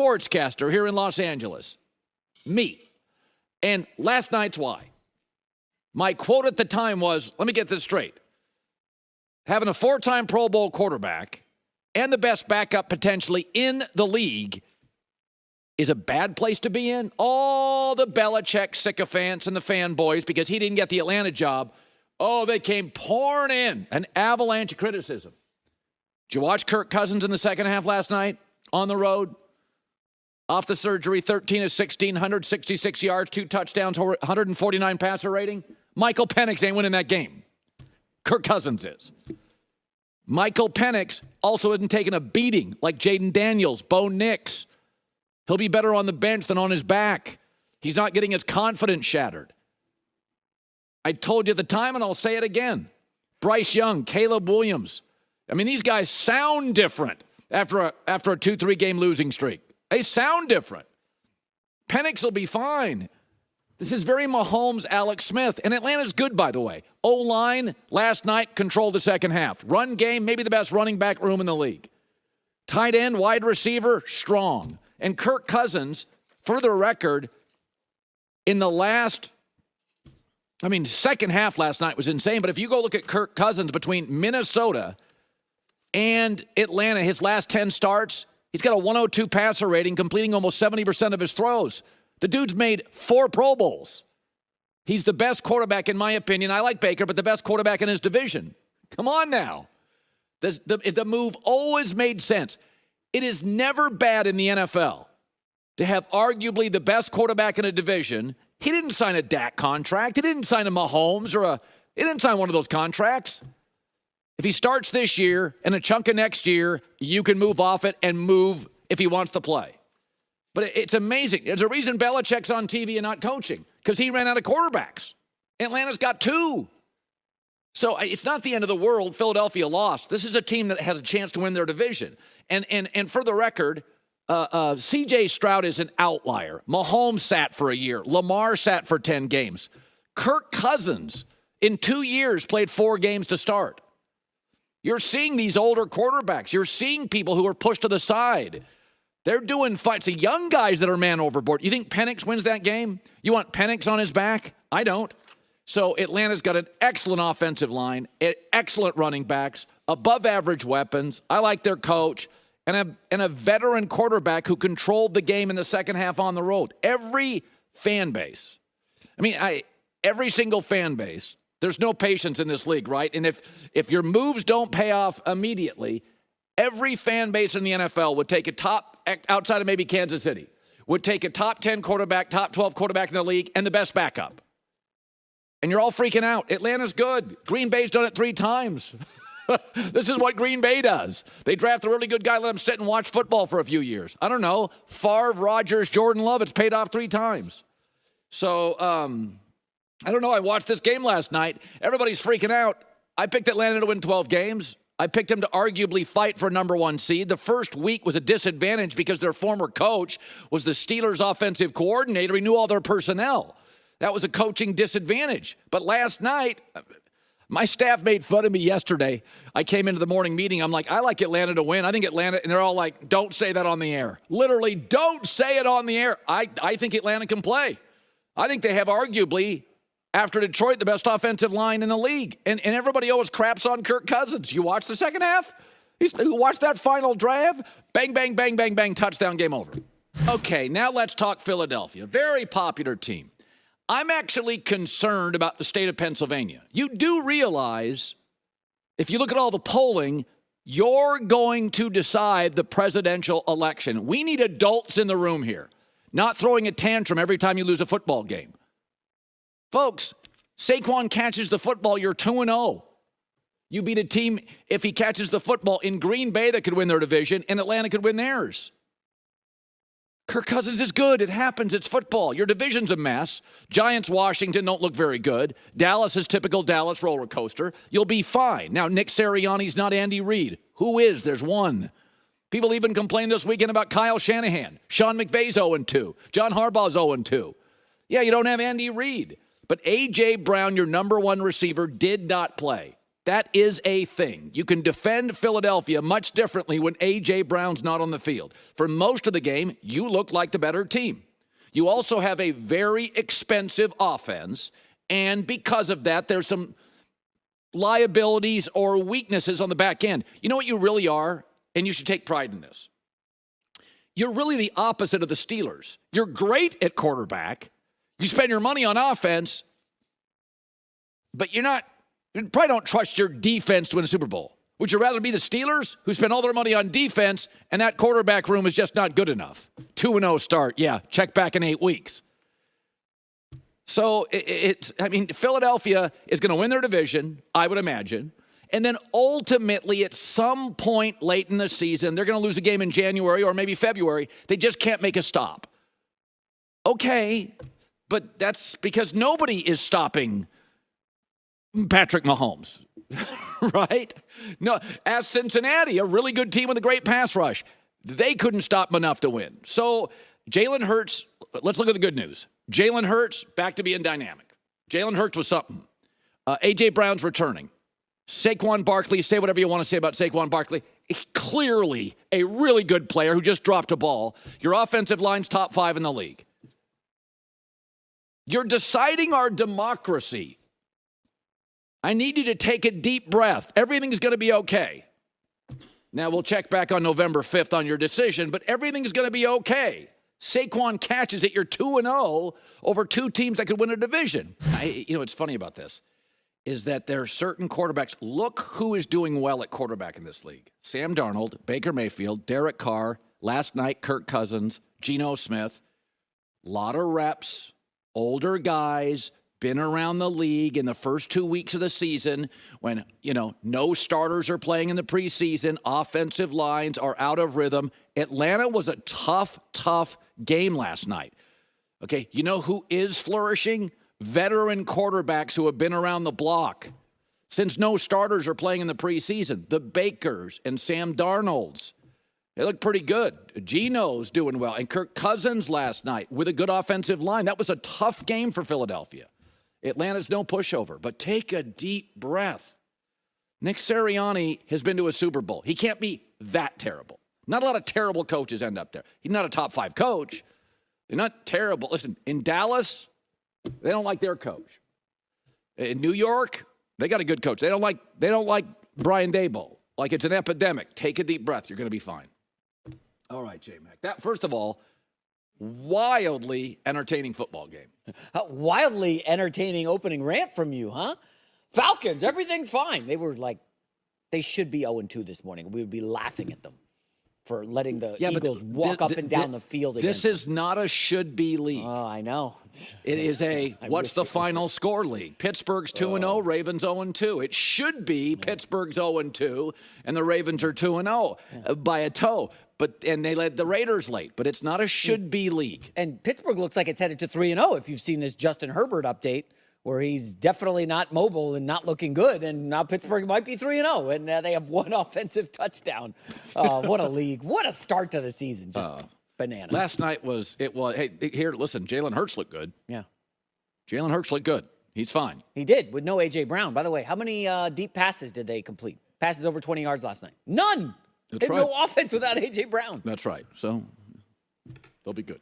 sportscaster here in Los Angeles. Me. And last night's why. My quote at the time was, let me get this straight. Having a 4-time Pro Bowl quarterback and the best backup potentially in the league is a bad place to be in. All the Belichick sycophants and the fanboys, because he didn't get the Atlanta job, they came pouring in an avalanche of criticism. Did you watch Kirk Cousins in the second half last night on the road? Off the surgery, 13 of 16, 166 yards, 2 touchdowns, 149 passer rating. Michael Penix ain't winning that game. Kirk Cousins is. Michael Penix also isn't taking a beating like Jaden Daniels, Bo Nix. He'll be better on the bench than on his back. He's not getting his confidence shattered. I told you at the time, and I'll say it again. Bryce Young, Caleb Williams. I mean, these guys sound different after a 2-3 game losing streak. They sound different. Penix will be fine. This is very Mahomes, Alex Smith. And Atlanta's good, by the way. O-line, last night, controlled the second half. Run game, maybe the best running back room in the league. Tight end, wide receiver, strong. And Kirk Cousins, for the record, in the second half last night was insane. But if you go look at Kirk Cousins between Minnesota and Atlanta, his last 10 starts, he's got a 102 passer rating, completing almost 70% of his throws. The dude's made 4 Pro Bowls. He's the best quarterback, in my opinion. I like Baker, but the best quarterback in his division. Come on now. The move always made sense. It is never bad in the NFL to have arguably the best quarterback in a division. He didn't sign a Dak contract. He didn't sign a Mahomes he didn't sign one of those contracts. If he starts this year and a chunk of next year, you can move off it and move if he wants to play. But it's amazing. There's a reason Belichick's on TV and not coaching, because he ran out of quarterbacks. Atlanta's got 2. So it's not the end of the world. Philadelphia lost. This is a team that has a chance to win their division. And for the record, C.J. Stroud is an outlier. Mahomes sat for a year. Lamar sat for 10 games. Kirk Cousins, in 2 years, played 4 games to start. You're seeing these older quarterbacks. You're seeing people who are pushed to the side. They're doing fights. The young guys that are man overboard. You think Penix wins that game? You want Penix on his back? I don't. So Atlanta's got an excellent offensive line, excellent running backs, above average weapons. I like their coach, and a veteran quarterback who controlled the game in the second half on the road. Every fan base. Every single fan base. There's no patience in this league, right? And if your moves don't pay off immediately, every fan base in the NFL would take a top, outside of maybe Kansas City, would take a top 10 quarterback, top 12 quarterback in the league, and the best backup. And you're all freaking out. Atlanta's good. Green Bay's done it 3 times. This is what Green Bay does. They draft a really good guy, let him sit and watch football for a few years. I don't know. Favre, Rodgers, Jordan Love, it's paid off 3 times. So, I don't know. I watched this game last night. Everybody's freaking out. I picked Atlanta to win 12 games. I picked them to arguably fight for number 1 seed. The first week was a disadvantage because their former coach was the Steelers' offensive coordinator. He knew all their personnel. That was a coaching disadvantage. But last night, my staff made fun of me yesterday. I came into the morning meeting. I'm like, I like Atlanta to win. I think Atlanta, and they're all like, don't say that on the air. Literally, don't say it on the air. I think Atlanta can play. I think they have arguably, after Detroit, the best offensive line in the league. And everybody always craps on Kirk Cousins. You watch the second half? You watch that final drive? Bang, bang, bang, bang, bang, touchdown, game over. Okay, now let's talk Philadelphia. Very popular team. I'm actually concerned about the state of Pennsylvania. You do realize, if you look at all the polling, you're going to decide the presidential election. We need adults in the room here, not throwing a tantrum every time you lose a football game. Folks, Saquon catches the football, you're 2-0. You beat a team, if he catches the football, in Green Bay that could win their division, and Atlanta could win theirs. Kirk Cousins is good. It happens. It's football. Your division's a mess. Giants, Washington don't look very good. Dallas is typical Dallas roller coaster. You'll be fine. Now, Nick Sirianni's not Andy Reid. Who is? There's one. People even complained this weekend about Kyle Shanahan. Sean McVay's 0-2. John Harbaugh's 0-2. Yeah, you don't have Andy Reid. But A.J. Brown, your number 1 receiver, did not play. That is a thing. You can defend Philadelphia much differently when A.J. Brown's not on the field. For most of the game, you look like the better team. You also have a very expensive offense, and because of that, there's some liabilities or weaknesses on the back end. You know what you really are, and you should take pride in this. You're really the opposite of the Steelers. You're great at quarterback. You spend your money on offense, but you probably don't trust your defense to win a Super Bowl. Would you rather be the Steelers, who spend all their money on defense, and that quarterback room is just not good enough? 2-0 start. Yeah, check back in 8 weeks. So, Philadelphia is going to win their division, I would imagine. And then ultimately, at some point late in the season, they're going to lose a game in January or maybe February. They just can't make a stop. Okay, but that's because nobody is stopping Patrick Mahomes, right? No, as Cincinnati, a really good team with a great pass rush, they couldn't stop enough to win. So Jalen Hurts, let's look at the good news. Jalen Hurts, back to being dynamic. Jalen Hurts was something. A.J. Brown's returning. Saquon Barkley, say whatever you want to say about Saquon Barkley. Clearly a really good player who just dropped a ball. Your offensive line's top 5 in the league. You're deciding our democracy. I need you to take a deep breath. Everything's going to be okay. Now, we'll check back on November 5th on your decision, but everything's going to be okay. Saquon catches it. You're 2-0 over 2 teams that could win a division. What's funny about this is that there are certain quarterbacks. Look who is doing well at quarterback in this league. Sam Darnold, Baker Mayfield, Derek Carr, last night Kirk Cousins, Geno Smith. A lot of reps, older guys, been around the league in the first 2 weeks of the season when, no starters are playing in the preseason. Offensive lines are out of rhythm. Atlanta was a tough game last night. Okay, you know who is flourishing? Veteran quarterbacks who have been around the block. Since no starters are playing in the preseason, the Bakers and Sam Darnolds, they look pretty good. Geno's doing well. And Kirk Cousins last night with a good offensive line. That was a tough game for Philadelphia. Atlanta's no pushover, but take a deep breath. Nick Sirianni has been to a Super Bowl. He can't be that terrible. Not a lot of terrible coaches end up there. He's not a top 5 coach. They're not terrible. Listen, in Dallas, they don't like their coach. In New York, they got a good coach. They don't like Brian Daboll. Like it's an epidemic. Take a deep breath. You're going to be fine. All right, J-Mac. That, first of all, wildly entertaining football game. Wildly entertaining opening rant from you, huh? Falcons, everything's fine. They should be 0-2 this morning. We would be laughing at them for letting the Eagles walk up and down the field against This is not a should-be league. Oh, I know. It is a what's the final score league. Pittsburgh's 2-0, Ravens 0-2. It should be Pittsburgh's 0-2, and the Ravens are 2-0 by a toe. And they led the Raiders late, but it's not a should-be league. And Pittsburgh looks like it's headed to 3-0 if you've seen this Justin Herbert update, where he's definitely not mobile and not looking good. And now Pittsburgh might be 3-0, and they have 1 offensive touchdown. What a league. What a start to the season. Just bananas. Last night hey, here, listen, Jalen Hurts looked good. Yeah. Jalen Hurts looked good. He's fine. He did, with no A.J. Brown. By the way, how many deep passes did they complete? Passes over 20 yards last night? None. That's right. No offense without A.J. Brown. That's right. So they'll be good.